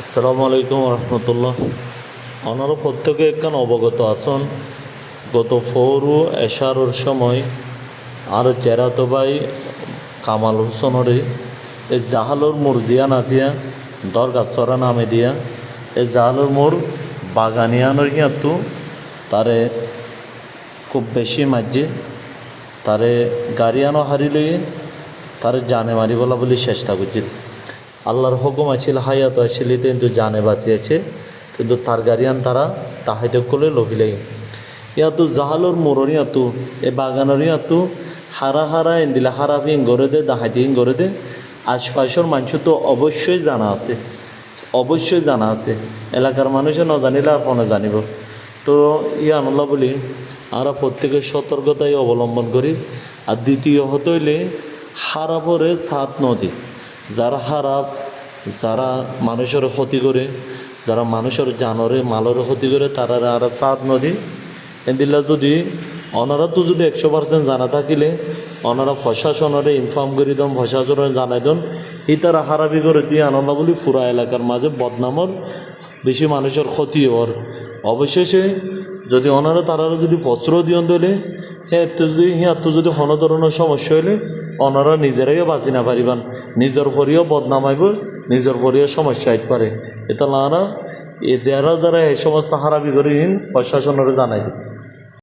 আসসালামু আলাইকুম রহমতুল্লাহ। ওনারা প্রত্যেকে একখান অবগত আছেন গত ফৌরু এশারোর সময় আর জেরাতো ভাই কামাল হোসেনরে এই জাহালোর মোড় জিয়া নাচিয়া দরগাছরা নামে দিয়া এই জাহালোর মোড় বাগানিয়ানোর হিয়াতু তারে খুব বেশি মাঝে তারে গাড়িয়ানো হারি লইয়ে তারে জানে মারি বলা বলে চেষ্টা করছে। আল্লাহর হুকুম আছিল হায়াত আসলে কিন্তু জানে বাঁচিয়েছে, কিন্তু তার গাড়িয়ান তারা তাহাইতে করে লভিলাই ইয়াতু জাহালোর মোড়র ইয়াতু এ বাগানের ইয়াতু হারা হারা এন্দিলা হারা ফিং গড়ে দে দাহাইতিং গড়ে দে আশপাশের মানুষ তো অবশ্যই জানা আছে, অবশ্যই জানা আছে। এলাকার মানুষে ন জানিলে আর ফোনে জানিব। তো আনুল্লাহ বলি আমরা প্রত্যেকের সতর্কতাই অবলম্বন করি। আর দ্বিতীয় হতে হইলে হারাপরে সাত নদী যারা হারাপ, যারা মানুষের ক্ষতি করে, যারা মানুষের জানরে মালের ক্ষতি করে তারা আর সাত নদী এদিলা যদি ওনারা তো যদি 100% জানা থাকিলে ওনারা প্রশাসনরে ইনফর্ম করে দেন, প্রশাসনের জানাই দেন ই তারা হারাবি করে দিয়ে আনন্দ বলি পুরা এলাকার মাঝে বদনামর বেশি মানুষের ক্ষতি হওয়ার। অবশেষে যদি ওনারা তারা যদি বস্ত্র দিয়ন দিলে তো যদি কোনো ধরনের সমস্যা হইলে ওনারা নিজেরাই বাঁচি না পারিবান, নিজের পরেও বদনাম আইব, নিজের পরেও সমস্যা আইতে পারে। এটা না এ যারা যারা এই সমস্ত হারাবি করে প্রশাসনের জানাই দিই।